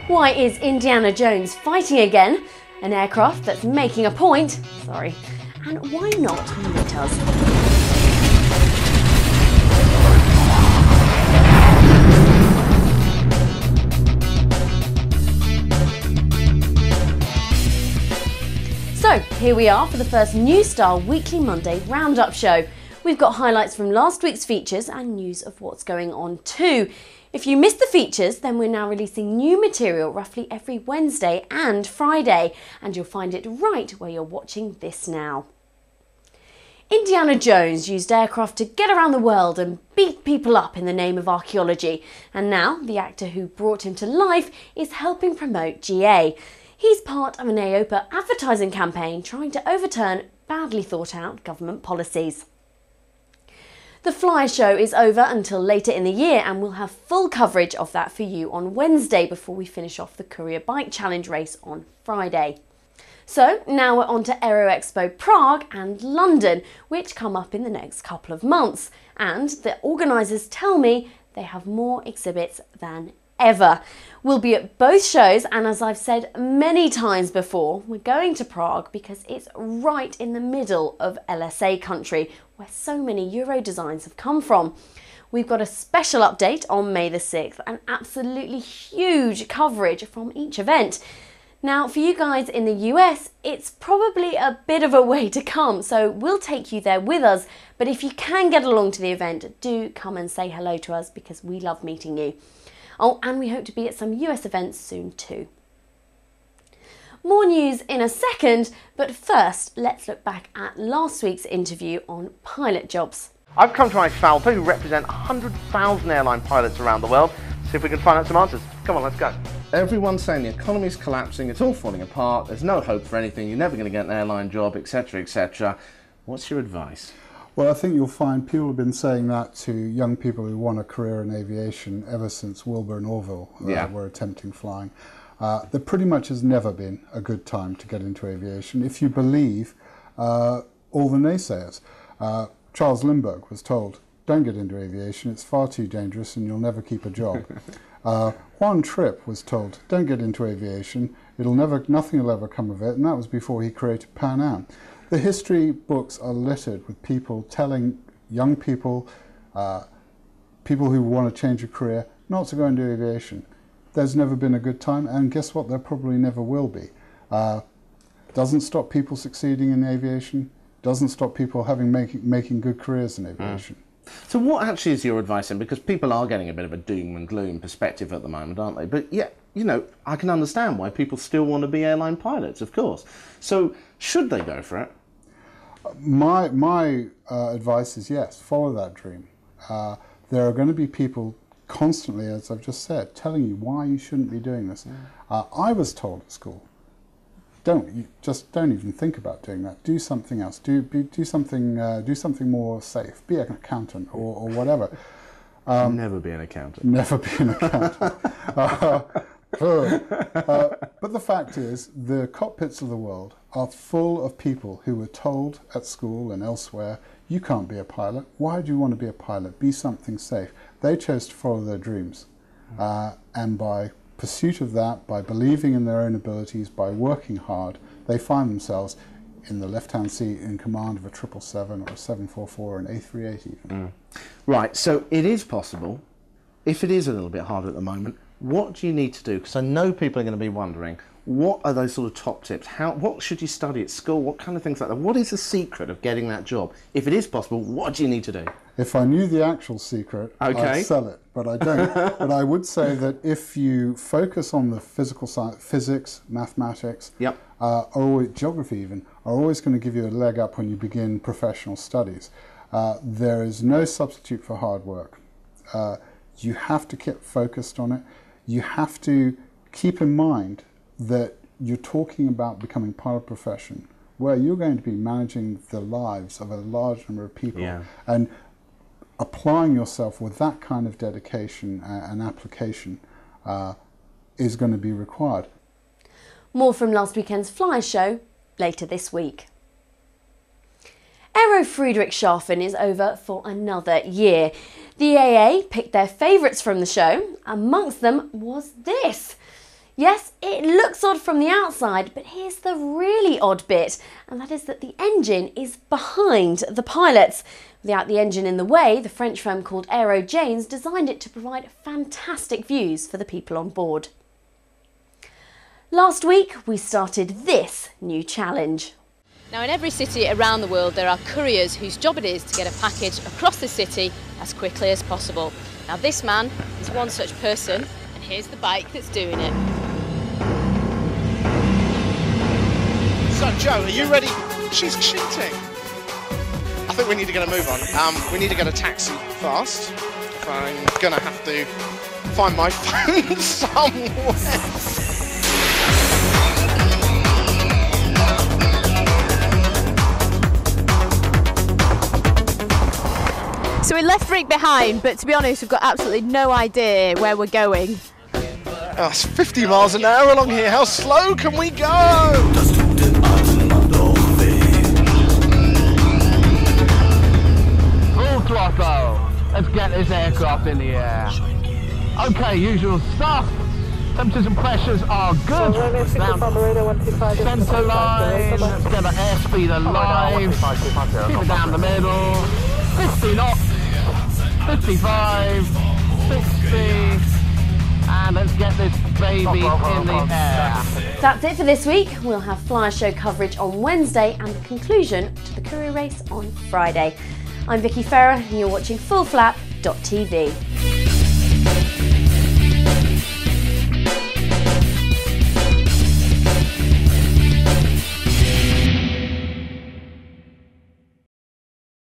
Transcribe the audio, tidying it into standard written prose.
Why is Indiana Jones fighting again? An aircraft that's making a point, sorry, and why not meet us? So here we are for the first New Star Weekly Monday Roundup show. We've got highlights from last week's features and news of what's going on too. If you missed the features, then we're now releasing new material roughly every Wednesday and Friday, and you'll find it right where you're watching this now. Indiana Jones used aircraft to get around the world and beat people up in the name of archaeology, and now the actor who brought him to life is helping promote GA. He's part of an AOPA advertising campaign trying to overturn badly thought out government policies. The Fly Show is over until later in the year, and we'll have full coverage of that for you on Wednesday before we finish off the Courier Bike Challenge race on Friday. So now we're on to Aero Expo Prague and London, which come up in the next couple of months. And the organisers tell me they have more exhibits than ever. We'll be at both shows, and as I've said many times before, we're going to Prague because it's right in the middle of LSA country, where so many Euro designs have come from. We've got a special update on May the 6th and absolutely huge coverage from each event. Now, for you guys in the US, it's probably a bit of a way to come, so we'll take you there with us. But if you can get along to the event, do come and say hello to us because we love meeting you. Oh, and we hope to be at some US events soon too. More news in a second, but first let's look back at last week's interview on pilot jobs. I've come to Isalto, who represent 100,000 airline pilots around the world, see if we can find out some answers. Come on, let's go. Everyone's saying the economy's collapsing, it's all falling apart, there's no hope for anything, you're never going to get an airline job, etc, etc. What's your advice? Well, I think you'll find people have been saying that to young people who want a career in aviation ever since Wilbur and Orville were attempting flying. There pretty much has never been a good time to get into aviation if you believe all the naysayers. Charles Lindbergh was told, don't get into aviation, it's far too dangerous and you'll never keep a job. Juan Trippe was told, don't get into aviation, nothing will ever come of it, and that was before he created Pan Am. The history books are littered with people telling young people, people who want to change a career, not to go into aviation. There's never been a good time, and guess what? There probably never will be. Doesn't stop people succeeding in aviation, doesn't stop people making good careers in aviation. So what actually is your advice then? Because people are getting a bit of a doom and gloom perspective at the moment, aren't they? But yeah, you know, I can understand why people still want to be airline pilots, of course. So should they go for it? My advice is yes, follow that dream. There are going to be people constantly, as I've just said, telling you why you shouldn't be doing this. I was told at school, don't even think about doing that. Do something else. Do something more safe. Be an accountant or whatever. Never be an accountant. Never be an accountant. But the fact is, the cockpits of the world are full of people who were told at school and elsewhere, you can't be a pilot. Why do you want to be a pilot? Be something safe. They chose to follow their dreams. And by pursuit of that, by believing in their own abilities, by working hard, they find themselves in the left-hand seat in command of a 777 or a 744 or an A380 even. Right, so it is possible. If it is a little bit hard at the moment, what do you need to do? Because I know people are going to be wondering, what are those sort of top tips? What should you study at school? What kind of things like that? What is the secret of getting that job? If it is possible, what do you need to do? If I knew the actual secret, I'd sell it, but I don't. But I would say that if you focus on the physical science, physics, mathematics, geography even, are always going to give you a leg up when you begin professional studies. There is no substitute for hard work. You have to keep focused on it. You have to keep in mind that you're talking about becoming part of a profession where you're going to be managing the lives of a large number of people. And applying yourself with that kind of dedication and application is going to be required. More from last weekend's Fly Show later this week. Aero Friedrichshafen is over for another year. The AA picked their favourites from the show. Amongst them was this. Yes, it looks odd from the outside, but here's the really odd bit, and that is that the engine is behind the pilots. Without the engine in the way, the French firm called Aero Janes designed it to provide fantastic views for the people on board. Last week, we started this new challenge. Now, in every city around the world, there are couriers whose job it is to get a package across the city as quickly as possible. Now, this man is one such person, and here's the bike that's doing it. So, Joe, are you ready? She's cheating. I think we need to get a move on. We need to get a taxi fast. I'm going to have to find my phone somewhere. So we left Rick behind, but to be honest, we've got absolutely no idea where we're going. Oh, it's 50 miles an hour along here. How slow can we go? Full throttle. Let's get this aircraft in the air. Okay, usual stuff. Temperatures and pressures are good. Centre line. Let's get the airspeed alive. Keep it down the middle. 50 knots. 55, 60, and let's get this baby in the air. That's it for this week. We'll have Flyer Show coverage on Wednesday and the conclusion to the courier race on Friday. I'm Vicky Ferrer and you're watching fullflap.tv.